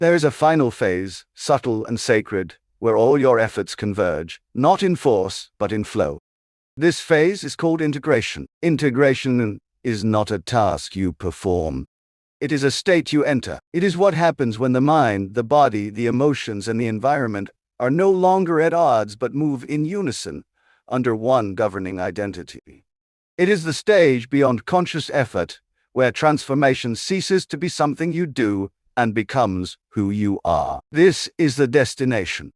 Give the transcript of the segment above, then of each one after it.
There is a final phase, subtle and sacred, where all your efforts converge, not in force, but in flow. This phase is called integration. Integration is not a task you perform. It is a state you enter. It is what happens when the mind, the body, the emotions, and the environment are no longer at odds but move in unison, under one governing identity. It is the stage beyond conscious effort, where transformation ceases to be something you do and becomes who you are. This is the destination,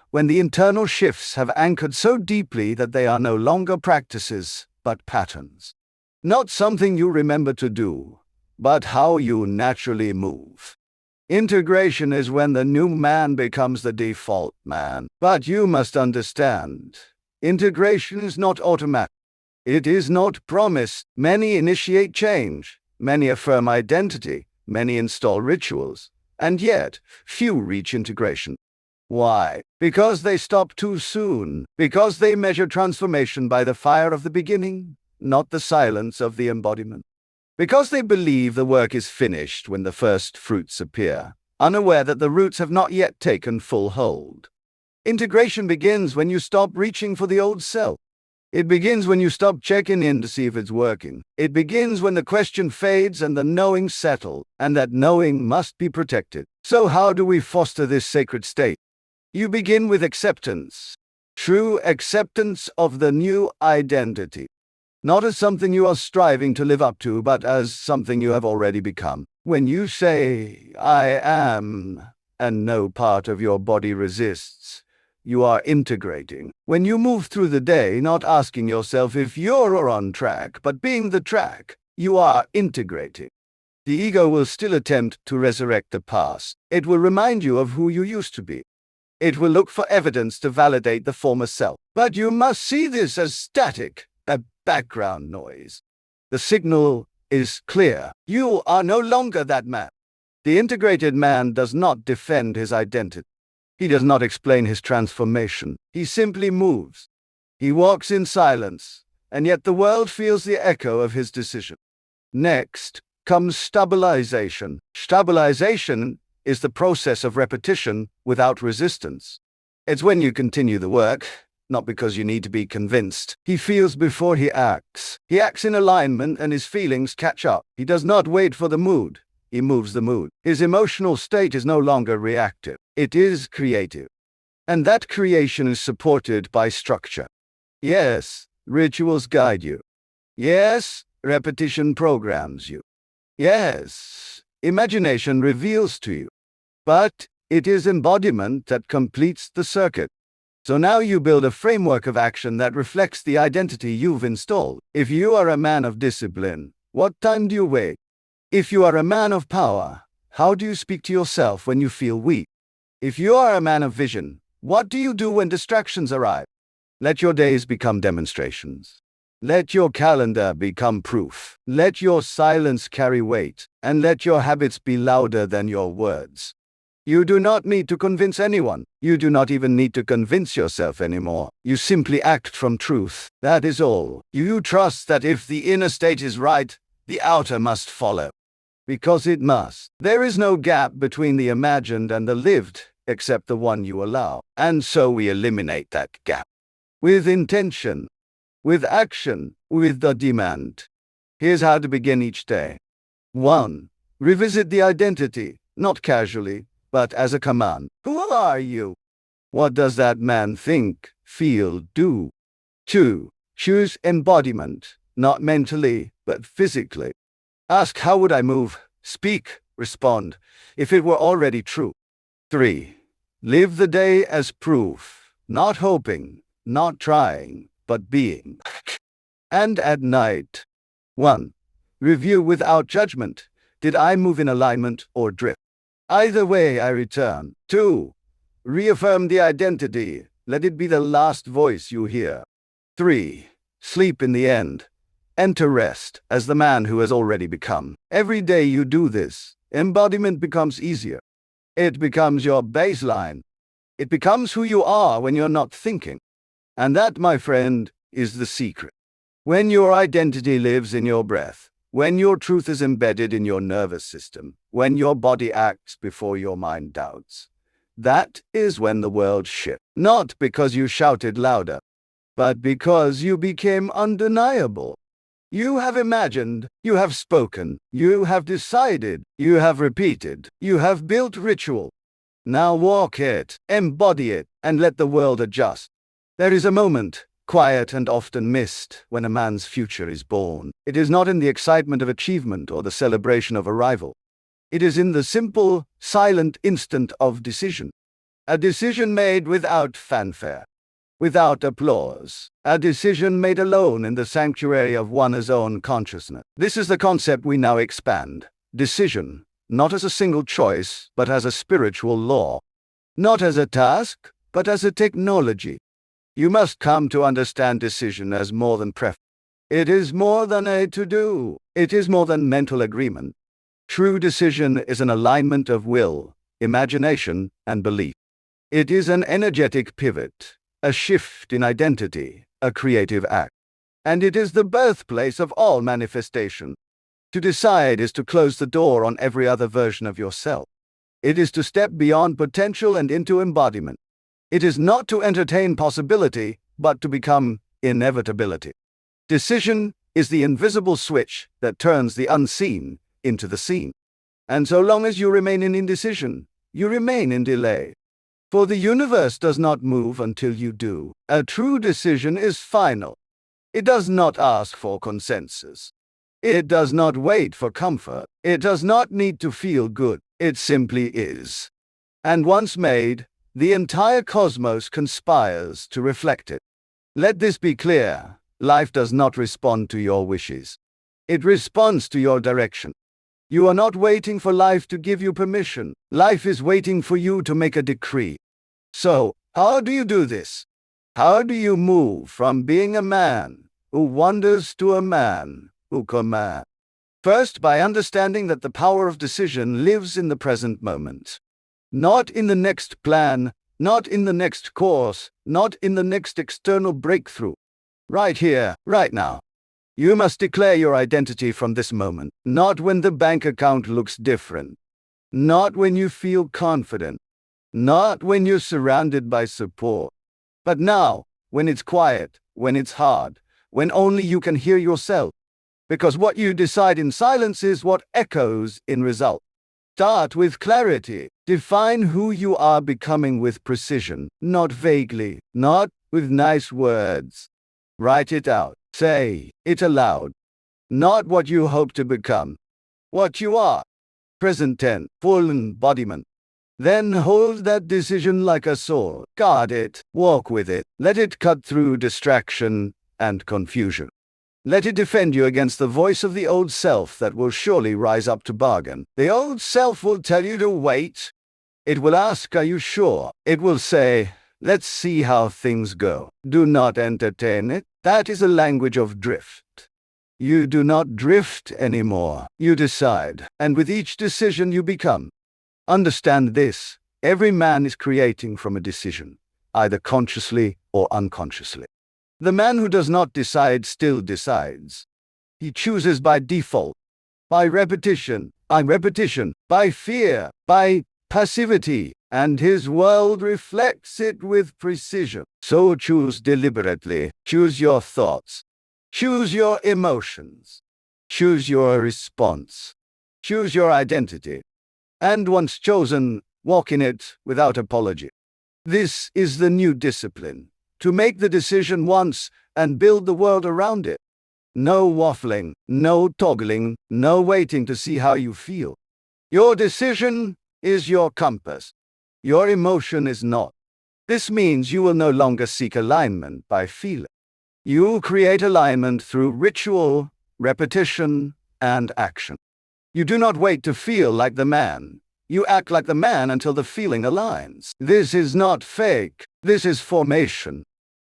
when the internal shifts have anchored so deeply that they are no longer practices, but patterns. Not something you remember to do, but how you naturally move. Integration is when the new man becomes the default man. But you must understand, integration is not automatic. It is not promised. Many initiate change, many affirm identity, many install rituals, and yet few reach integration. Why? Because they stop too soon. Because they measure transformation by the fire of the beginning, not the silence of the embodiment. Because they believe the work is finished when the first fruits appear, unaware that the roots have not yet taken full hold. Integration begins when you stop reaching for the old self. It begins when you stop checking in to see if it's working. It begins when the question fades and the knowing settles, and that knowing must be protected. So how do we foster this sacred state? You begin with acceptance. True acceptance of the new identity. Not as something you are striving to live up to, but as something you have already become. When you say, I am, and no part of your body resists, you are integrating. When you move through the day, not asking yourself if you're on track, but being the track, you are integrating. The ego will still attempt to resurrect the past. It will remind you of who you used to be. It will look for evidence to validate the former self. But you must see this as static, a background noise. The signal is clear. You are no longer that man. The integrated man does not defend his identity. He does not explain his transformation. He simply moves. He walks in silence, and yet the world feels the echo of his decision. Next comes stabilization. Stabilization is the process of repetition without resistance. It's when you continue the work, not because you need to be convinced. He feels before he acts. He acts in alignment and his feelings catch up. He does not wait for the mood. He moves the mood. His emotional state is no longer reactive. It is creative. And that creation is supported by structure. Yes, rituals guide you. Yes, repetition programs you. Yes, imagination reveals to you. But it is embodiment that completes the circuit. So now you build a framework of action that reflects the identity you've installed. If you are a man of discipline, what time do you wake? If you are a man of power, how do you speak to yourself when you feel weak? If you are a man of vision, what do you do when distractions arrive? Let your days become demonstrations. Let your calendar become proof. Let your silence carry weight, and let your habits be louder than your words. You do not need to convince anyone. You do not even need to convince yourself anymore. You simply act from truth. That is all. You trust that if the inner state is right, the outer must follow. Because it must. There is no gap between the imagined and the lived, except the one you allow. And so we eliminate that gap. With intention, with action, with the demand. Here's how to begin each day. 1. Revisit the identity, not casually, but as a command. Who are you? What does that man think, feel, do? 2. Choose embodiment, not mentally, but physically. Ask, how would I move, speak, respond, if it were already true? 3. Live the day as proof, not hoping, not trying, but being. And at night. 1. Review without judgment. Did I move in alignment or drift? Either way, I return. 2. Reaffirm the identity. Let it be the last voice you hear. 3. Sleep in the end. Enter rest as the man who has already become. Every day you do this, embodiment becomes easier. It becomes your baseline. It becomes who you are when you're not thinking. And that, my friend, is the secret. When your identity lives in your breath, when your truth is embedded in your nervous system, when your body acts before your mind doubts. That is when the world shifts. Not because you shouted louder, but because you became undeniable. You have imagined, you have spoken, you have decided, you have repeated, you have built ritual. Now walk it, embody it, and let the world adjust. There is a moment, quiet and often missed, when a man's future is born. It is not in the excitement of achievement or the celebration of arrival. It is in the simple, silent instant of decision. A decision made without fanfare, without applause. A decision made alone in the sanctuary of one's own consciousness. This is the concept we now expand. Decision, not as a single choice, but as a spiritual law. Not as a task, but as a technology. You must come to understand decision as more than preference. It is more than a to-do. It is more than mental agreement. True decision is an alignment of will, imagination, and belief. It is an energetic pivot, a shift in identity, a creative act. And it is the birthplace of all manifestation. To decide is to close the door on every other version of yourself. It is to step beyond potential and into embodiment. It is not to entertain possibility, but to become inevitability. Decision is the invisible switch that turns the unseen into the seen. And so long as you remain in indecision, you remain in delay. For the universe does not move until you do. A true decision is final. It does not ask for consensus. It does not wait for comfort. It does not need to feel good. It simply is. And once made, the entire cosmos conspires to reflect it. Let this be clear. Life does not respond to your wishes. It responds to your direction. You are not waiting for life to give you permission. Life is waiting for you to make a decree. So, how do you do this? How do you move from being a man who wanders to a man who commands? First, by understanding that the power of decision lives in the present moment. Not in the next plan, not in the next course, not in the next external breakthrough. Right here, right now. You must declare your identity from this moment, not when the bank account looks different, not when you feel confident, not when you're surrounded by support, but now, when it's quiet, when it's hard, when only you can hear yourself. Because what you decide in silence is what echoes in result. Start with clarity. Define who you are becoming with precision, not vaguely, not with nice words. Write it out. Say it aloud. Not what you hope to become. What you are. Present tense, full embodiment. Then hold that decision like a sword. Guard it. Walk with it. Let it cut through distraction and confusion. Let it defend you against the voice of the old self that will surely rise up to bargain. The old self will tell you to wait. It will ask, are you sure? It will say, let's see how things go. Do not entertain it. That is a language of drift. You do not drift anymore. You decide, and with each decision you become. Understand this. Every man is creating from a decision, either consciously or unconsciously. The man who does not decide still decides. He chooses by default, by repetition, by fear, by passivity, and his world reflects it with precision. So choose deliberately. Choose your thoughts. Choose your emotions. Choose your response. Choose your identity. And once chosen, walk in it without apology. This is the new discipline. To make the decision once and build the world around it. No waffling, no toggling, no waiting to see how you feel. Your decision is your compass. Your emotion is not. This means you will no longer seek alignment by feeling. You create alignment through ritual, repetition, and action. You do not wait to feel like the man. You act like the man until the feeling aligns. This is not fake. This is formation.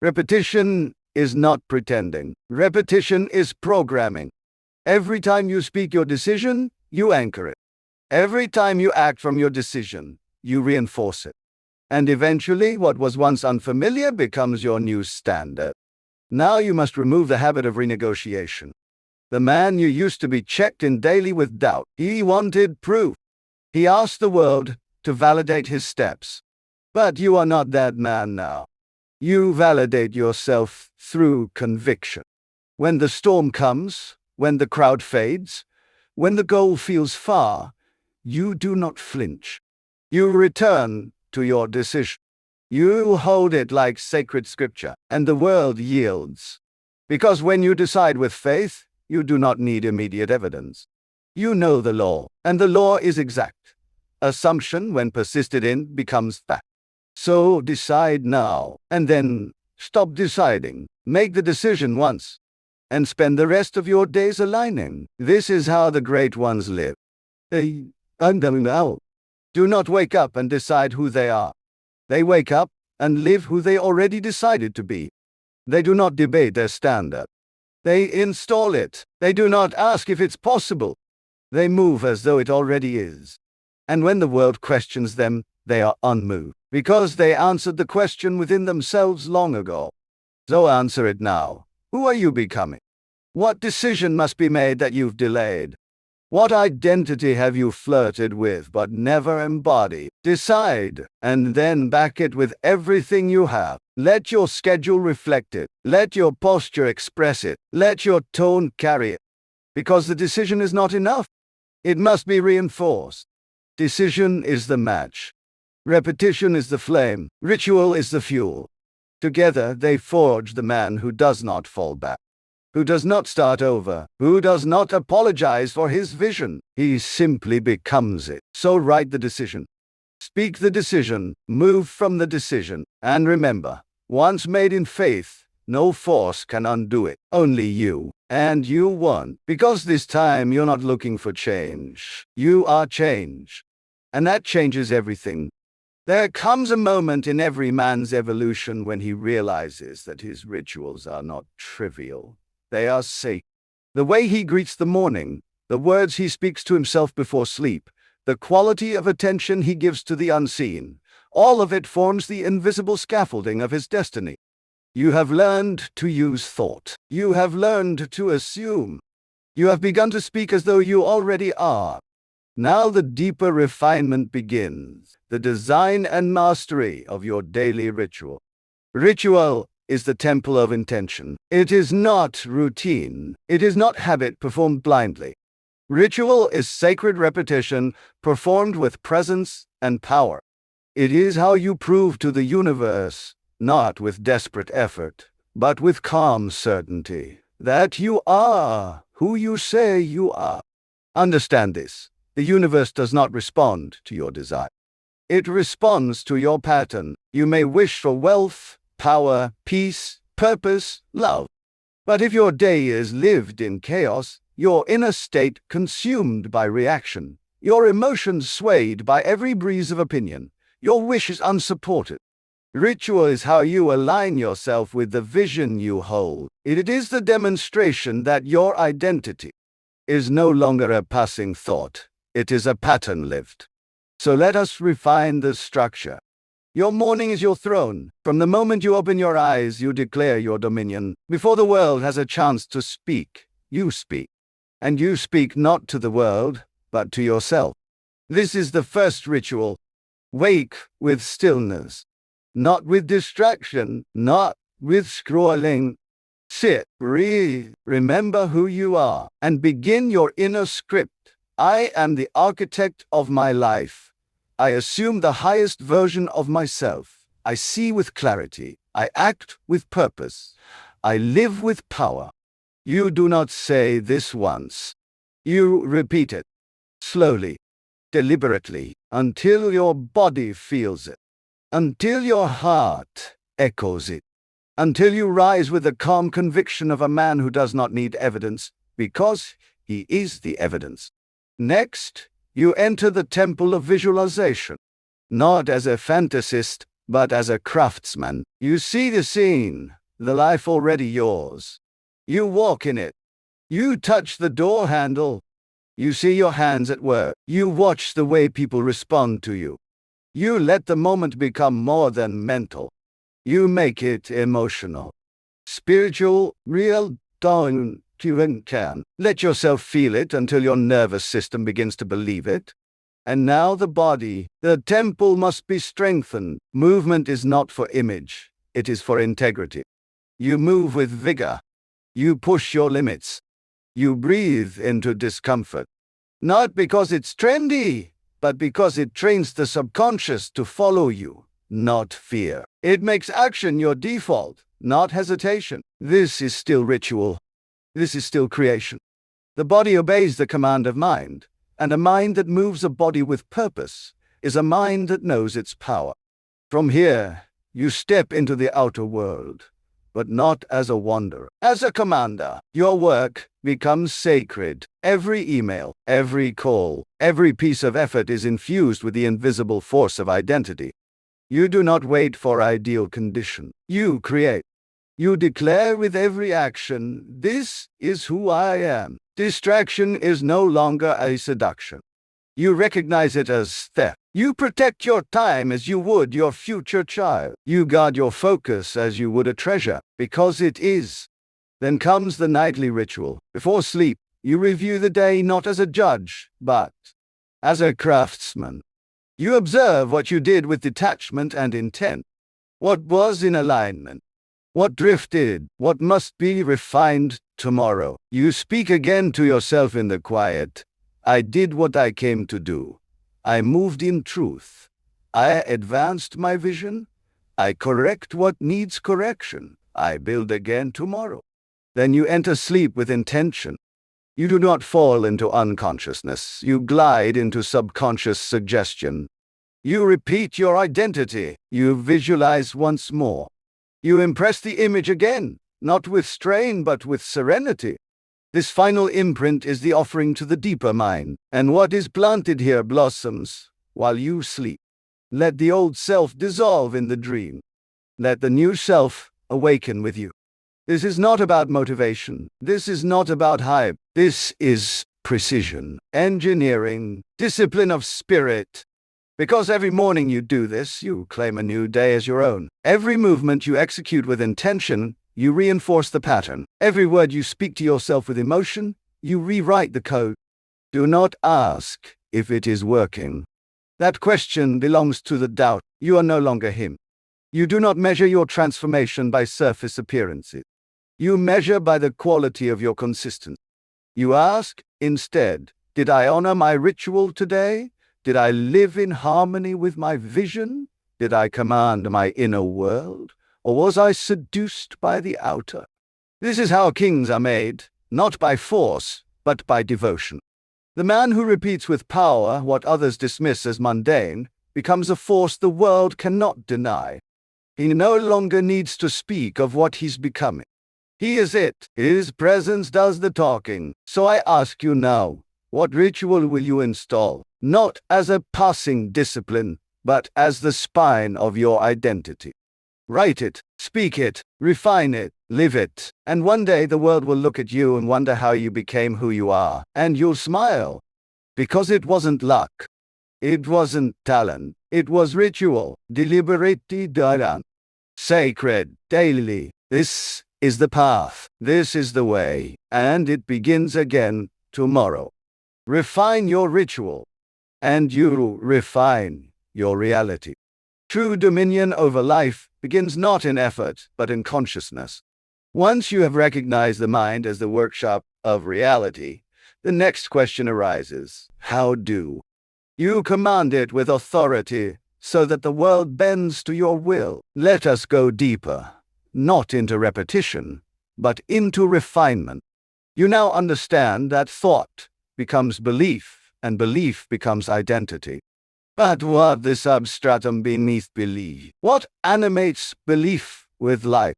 Repetition is not pretending. Repetition is programming. Every time you speak your decision, you anchor it. Every time you act from your decision, you reinforce it. And eventually, what was once unfamiliar becomes your new standard. Now you must remove the habit of renegotiation. The man you used to be checked in daily with doubt. He wanted proof. He asked the world to validate his steps. But you are not that man now. You validate yourself through conviction. When the storm comes, when the crowd fades, when the goal feels far, you do not flinch. You return to your decision. You hold it like sacred scripture, and the world yields. Because when you decide with faith, you do not need immediate evidence. You know the law, and the law is exact. Assumption, when persisted in, becomes fact. So decide now, and then stop deciding. Make the decision once, and spend the rest of your days aligning. This is how the great ones live. Do not wake up and decide who they are. They wake up and live who they already decided to be. They do not debate their standard. They install it. They do not ask if it's possible. They move as though it already is. And when the world questions them, they are unmoved, because they answered the question within themselves long ago. So answer it now. Who are you becoming? What decision must be made that you've delayed? What identity have you flirted with but never embodied? Decide, and then back it with everything you have. Let your schedule reflect it. Let your posture express it. Let your tone carry it. Because the decision is not enough. It must be reinforced. Decision is the match. Repetition is the flame. Ritual is the fuel. Together they forge the man who does not fall back, who does not start over, who does not apologize for his vision. He simply becomes it. So write the decision. Speak the decision. Move from the decision. And remember, once made in faith, no force can undo it. Only you. And you won. Because this time you're not looking for change. You are change. And that changes everything. There comes a moment in every man's evolution when he realizes that his rituals are not trivial. They are sacred. The way he greets the morning, the words he speaks to himself before sleep, the quality of attention he gives to the unseen, all of it forms the invisible scaffolding of his destiny. You have learned to use thought. You have learned to assume. You have begun to speak as though you already are. Now the deeper refinement begins, the design and mastery of your daily ritual. Ritual is the temple of intention. It is not routine. It is not habit performed blindly. Ritual is sacred repetition performed with presence and power. It is how you prove to the universe, not with desperate effort, but with calm certainty, that you are who you say you are. Understand this. The universe does not respond to your desire. It responds to your pattern. You may wish for wealth, power, peace, purpose, love. But if your day is lived in chaos, your inner state consumed by reaction, your emotions swayed by every breeze of opinion, your wishes unsupported. Ritual is how you align yourself with the vision you hold. It is the demonstration that your identity is no longer a passing thought. It is a pattern lived. So let us refine the structure. Your morning is your throne. From the moment you open your eyes, you declare your dominion. Before the world has a chance to speak, you speak. And you speak not to the world, but to yourself. This is the first ritual. Wake with stillness, not with distraction, not with scrolling. Sit, breathe, remember who you are, and begin your inner script. I am the architect of my life. I assume the highest version of myself. I see with clarity. I act with purpose. I live with power. You do not say this once. You repeat it, slowly, deliberately, until your body feels it, until your heart echoes it, until you rise with the calm conviction of a man who does not need evidence, because he is the evidence. Next, you enter the temple of visualization, not as a fantasist, but as a craftsman. You see the scene, the life already yours. You walk in it. You touch the door handle. You see your hands at work. You watch the way people respond to you. You let the moment become more than mental. You make it emotional, spiritual, real. You can. Let yourself feel it until your nervous system begins to believe it. And now the body, the temple must be strengthened. Movement is not for image, it is for integrity. You move with vigor. You push your limits. You breathe into discomfort. Not because it's trendy, but because it trains the subconscious to follow you, not fear. It makes action your default, not hesitation. This is still ritual. This is still creation. The body obeys the command of mind, and a mind that moves a body with purpose is a mind that knows its power. From here, you step into the outer world, but not as a wanderer. As a commander, your work becomes sacred. Every email, every call, every piece of effort is infused with the invisible force of identity. You do not wait for ideal condition. You create. You declare with every action, "This is who I am." Distraction is no longer a seduction. You recognize it as theft. You protect your time as you would your future child. You guard your focus as you would a treasure, because it is. Then comes the nightly ritual. Before sleep, you review the day not as a judge, but as a craftsman. You observe what you did with detachment and intent. What was in alignment? What drifted? What must be refined tomorrow? You speak again to yourself in the quiet. I did what I came to do. I moved in truth. I advanced my vision. I correct what needs correction. I build again tomorrow. Then you enter sleep with intention. You do not fall into unconsciousness. You glide into subconscious suggestion. You repeat your identity. You visualize once more. You impress the image again, not with strain but with serenity. This final imprint is the offering to the deeper mind, and what is planted here blossoms while you sleep. Let the old self dissolve in the dream. Let the new self awaken with you. This is not about motivation. This is not about hype. This is precision, engineering, discipline of spirit. Because every morning you do this, you claim a new day as your own. Every movement you execute with intention, you reinforce the pattern. Every word you speak to yourself with emotion, you rewrite the code. Do not ask if it is working. That question belongs to the doubt. You are no longer him. You do not measure your transformation by surface appearances. You measure by the quality of your consistency. You ask, instead, did I honor my ritual today? Did I live in harmony with my vision? Did I command my inner world? Or was I seduced by the outer? This is how kings are made, not by force, but by devotion. The man who repeats with power what others dismiss as mundane becomes a force the world cannot deny. He no longer needs to speak of what he's becoming. He is it. His presence does the talking. So I ask you now, what ritual will you install? Not as a passing discipline, but as the spine of your identity. Write it, speak it, refine it, live it, and one day the world will look at you and wonder how you became who you are, and you'll smile. Because it wasn't luck. It wasn't talent. It was ritual, deliberately done. Sacred, daily. This is the path. This is the way, and it begins again tomorrow. Refine your ritual, and you refine your reality. True dominion over life begins not in effort, but in consciousness. Once you have recognized the mind as the workshop of reality, the next question arises: how do you command it with authority so that the world bends to your will? Let us go deeper, not into repetition, but into refinement. You now understand that thought becomes belief, and belief becomes identity. But what the substratum beneath belief? What animates belief with life?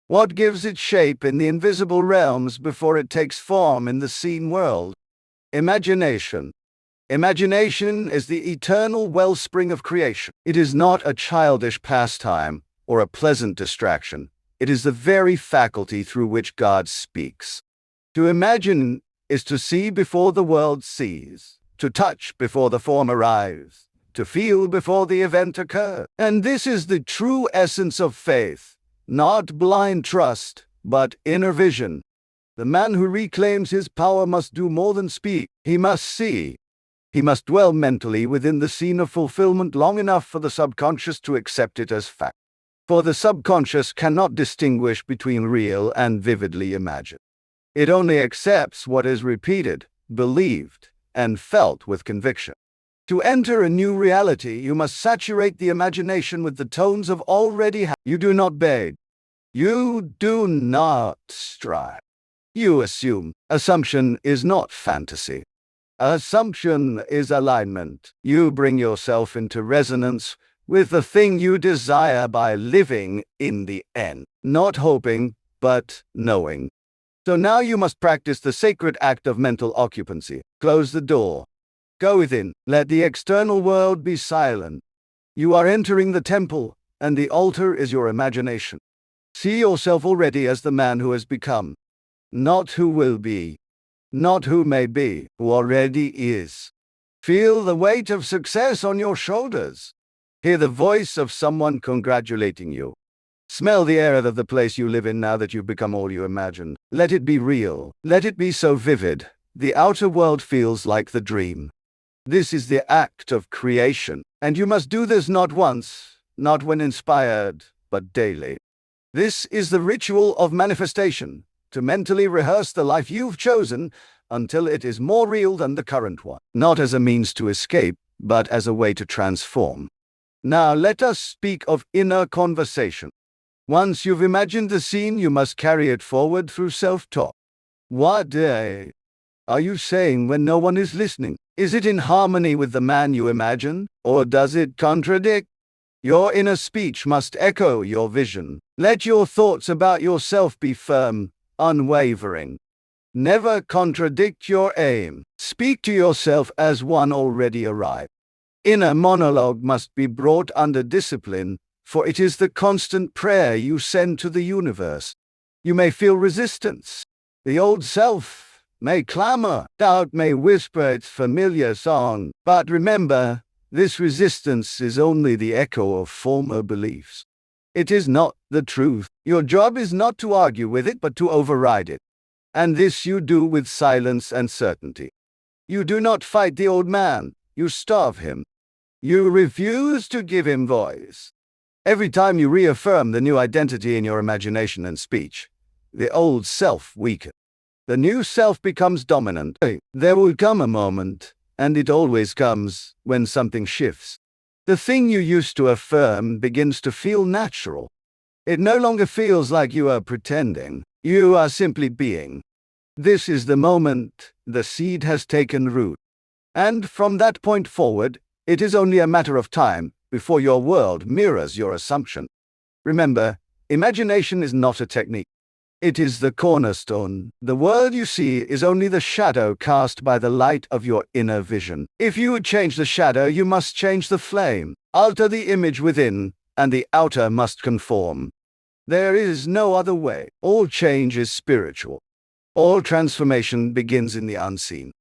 What gives it shape in the invisible realms before it takes form in the seen world? Imagination. Imagination is the eternal wellspring of creation. It is not a childish pastime or a pleasant distraction. It is the very faculty through which God speaks. To imagine is to see before the world sees, to touch before the form arrives, to feel before the event occurs. And this is the true essence of faith, not blind trust, but inner vision. The man who reclaims his power must do more than speak. He must see. He must dwell mentally within the scene of fulfillment long enough for the subconscious to accept it as fact. For the subconscious cannot distinguish between real and vividly imagined. It only accepts what is repeated, believed, and felt with conviction. To enter a new reality, you must saturate the imagination with the tones of already You do not beg. You do not strive. You assume. Assumption is not fantasy. Assumption is alignment. You bring yourself into resonance with the thing you desire by living in the end. Not hoping, but knowing. So now you must practice the sacred act of mental occupancy. Close the door. Go within. Let the external world be silent. You are entering the temple, and the altar is your imagination. See yourself already as the man who has become. Not who will be. Not who may be, who already is. Feel the weight of success on your shoulders. Hear the voice of someone congratulating you. Smell the air of the place you live in now that you've become all you imagined. Let it be real. Let it be so vivid. The outer world feels like the dream. This is the act of creation, and you must do this not once, not when inspired, but daily. This is the ritual of manifestation, to mentally rehearse the life you've chosen until it is more real than the current one, not as a means to escape, but as a way to transform. Now let us speak of inner conversation. Once you've imagined the scene, you must carry it forward through self-talk. What are you saying when no one is listening? Is it in harmony with the man you imagine, or does it contradict? Your inner speech must echo your vision. Let your thoughts about yourself be firm, unwavering. Never contradict your aim. Speak to yourself as one already arrived. Inner monologue must be brought under discipline, for it is the constant prayer you send to the universe. You may feel resistance. The old self may clamor. Doubt may whisper its familiar song. But remember, this resistance is only the echo of former beliefs. It is not the truth. Your job is not to argue with it, but to override it. And this you do with silence and certainty. You do not fight the old man. You starve him. You refuse to give him voice. Every time you reaffirm the new identity in your imagination and speech, the old self weakens. The new self becomes dominant. There will come a moment, and it always comes, when something shifts. The thing you used to affirm begins to feel natural. It no longer feels like you are pretending. You are simply being. This is the moment the seed has taken root. And from that point forward, it is only a matter of time before your world mirrors your assumption. Remember, imagination is not a technique. It is the cornerstone. The world you see is only the shadow cast by the light of your inner vision. If you would change the shadow, you must change the flame. Alter the image within, and the outer must conform. There is no other way. All change is spiritual. All transformation begins in the unseen.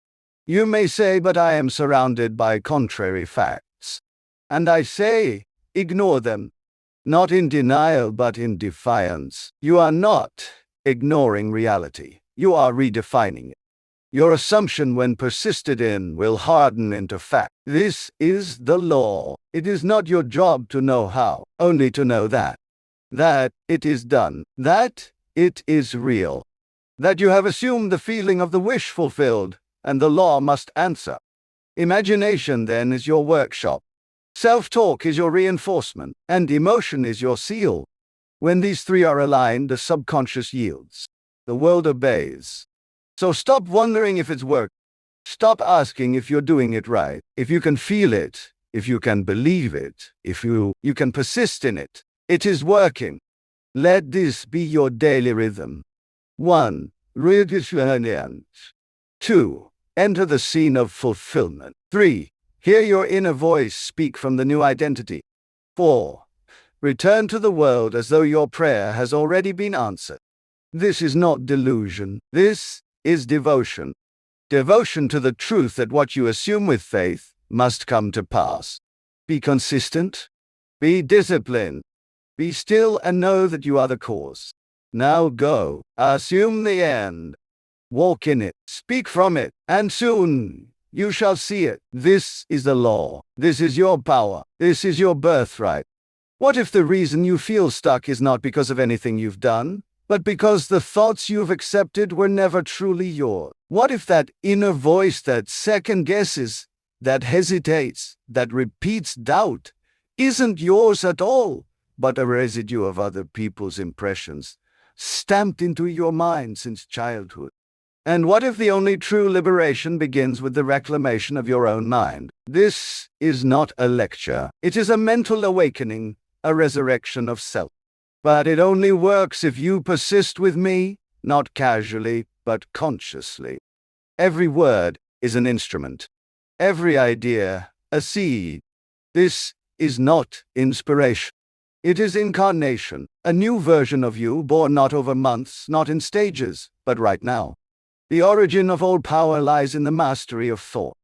You may say, but I am surrounded by contrary facts. And I say, ignore them. Not in denial, but in defiance. You are not ignoring reality. You are redefining it. Your assumption, when persisted in, will harden into fact. This is the law. It is not your job to know how, only to know that it is done, that it is real, that you have assumed the feeling of the wish fulfilled, and the law must answer. Imagination, then, is your workshop. Self-talk is your reinforcement, and emotion is your seal. When these three are aligned, the subconscious yields. The world obeys. So stop wondering if it's worked. Stop asking if you're doing it right. If you can feel it, if you can believe it, if you can persist in it, it is working. Let this be your daily rhythm. 1. Reprogramming. 2. Enter the scene of fulfillment. 3. Hear your inner voice speak from the new identity. 4. Return to the world as though your prayer has already been answered. This is not delusion. This is devotion. Devotion to the truth that what you assume with faith must come to pass. Be consistent. Be disciplined. Be still and know that you are the cause. Now go. Assume the end. Walk in it, speak from it, and soon you shall see it. This is the law. This is your power. This is your birthright. What if the reason you feel stuck is not because of anything you've done, but because the thoughts you've accepted were never truly yours? What if that inner voice that second guesses, that hesitates, that repeats doubt, isn't yours at all, but a residue of other people's impressions, stamped into your mind since childhood? And what if the only true liberation begins with the reclamation of your own mind? This is not a lecture. It is a mental awakening, a resurrection of self. But it only works if you persist with me, not casually, but consciously. Every word is an instrument. Every idea, a seed. This is not inspiration. It is incarnation, a new version of you born not over months, not in stages, but right now. The origin of all power lies in the mastery of thought.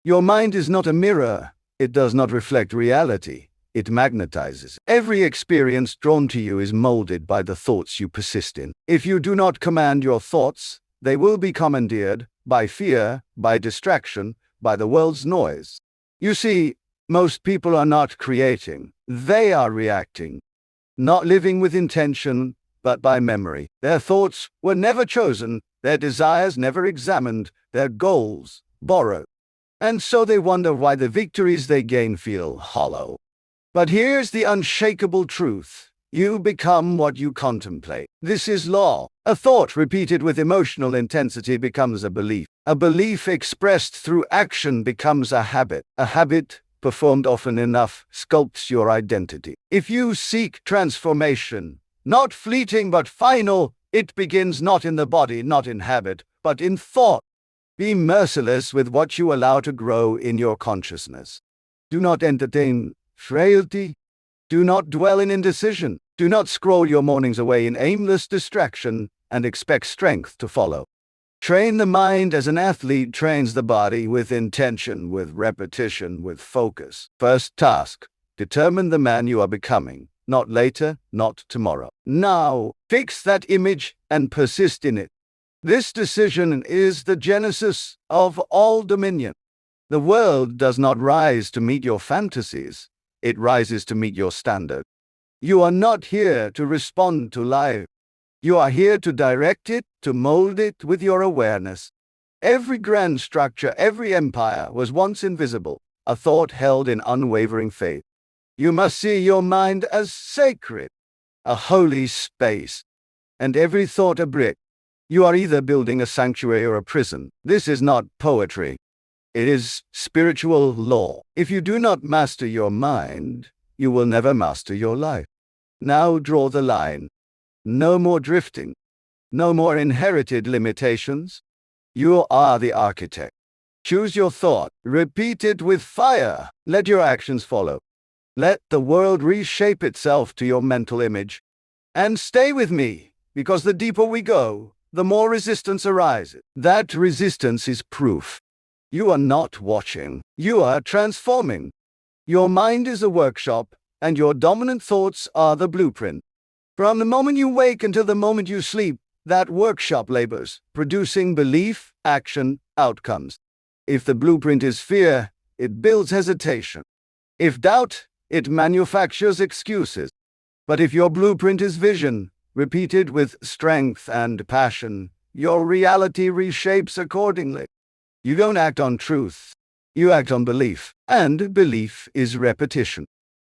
Your mind is not a mirror. It does not reflect reality. It magnetizes. Every experience drawn to you is molded by the thoughts you persist in. If you do not command your thoughts, they will be commandeered by fear, by distraction, by the world's noise. You see, most people are not creating. They are reacting. Not living with intention, but by memory. Their thoughts were never chosen, their desires never examined, their goals borrowed. And so they wonder why the victories they gain feel hollow. But here's the unshakable truth. You become what you contemplate. This is law. A thought repeated with emotional intensity becomes a belief. A belief expressed through action becomes a habit. A habit performed often enough sculpts your identity. If you seek transformation, not fleeting but final, it begins not in the body, not in habit, but in thought. Be merciless with what you allow to grow in your consciousness. Do not entertain frailty. Do not dwell in indecision. Do not scroll your mornings away in aimless distraction and expect strength to follow. Train the mind as an athlete trains the body, with intention, with repetition, with focus. First task, determine the man you are becoming. Not later, not tomorrow. Now, fix that image and persist in it. This decision is the genesis of all dominion. The world does not rise to meet your fantasies. It rises to meet your standard. You are not here to respond to life. You are here to direct it, to mold it with your awareness. Every grand structure, every empire was once invisible, a thought held in unwavering faith. You must see your mind as sacred, a holy space, and every thought a brick. You are either building a sanctuary or a prison. This is not poetry. It is spiritual law. If you do not master your mind, you will never master your life. Now draw the line. No more drifting. No more inherited limitations. You are the architect. Choose your thought. Repeat it with fire. Let your actions follow. Let the world reshape itself to your mental image. And stay with me, because the deeper we go, the more resistance arises. That resistance is proof. You are not watching. You are transforming. Your mind is a workshop, and your dominant thoughts are the blueprint. From the moment you wake until the moment you sleep, that workshop labors, producing belief, action, outcomes. If the blueprint is fear, it builds hesitation. If doubt, it manufactures excuses. But if your blueprint is vision, repeated with strength and passion, your reality reshapes accordingly. You don't act on truth. You act on belief. And belief is repetition.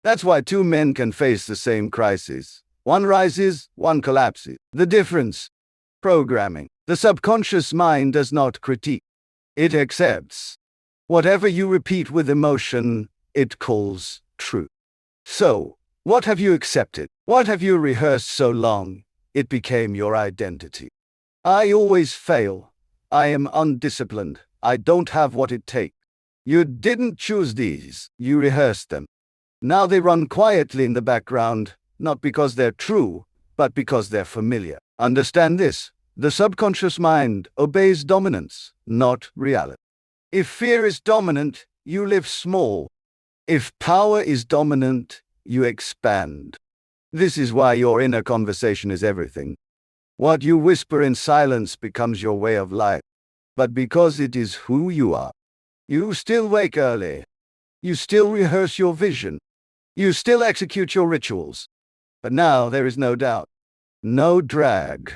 That's why two men can face the same crisis. One rises, one collapses. The difference? Programming. The subconscious mind does not critique. It accepts. Whatever you repeat with emotion, it calls truth. So, what have you accepted? What have you rehearsed so long? It became your identity. I always fail. I am undisciplined. I don't have what it takes. You didn't choose these. You rehearsed them. Now they run quietly in the background, not because they're true, but because they're familiar. Understand this. The subconscious mind obeys dominance, not reality. If fear is dominant, you live small. If power is dominant, you expand. This is why your inner conversation is everything. What you whisper in silence becomes your way of life. But because it is who you are, you still wake early. You still rehearse your vision. You still execute your rituals. But now there is no doubt, no drag.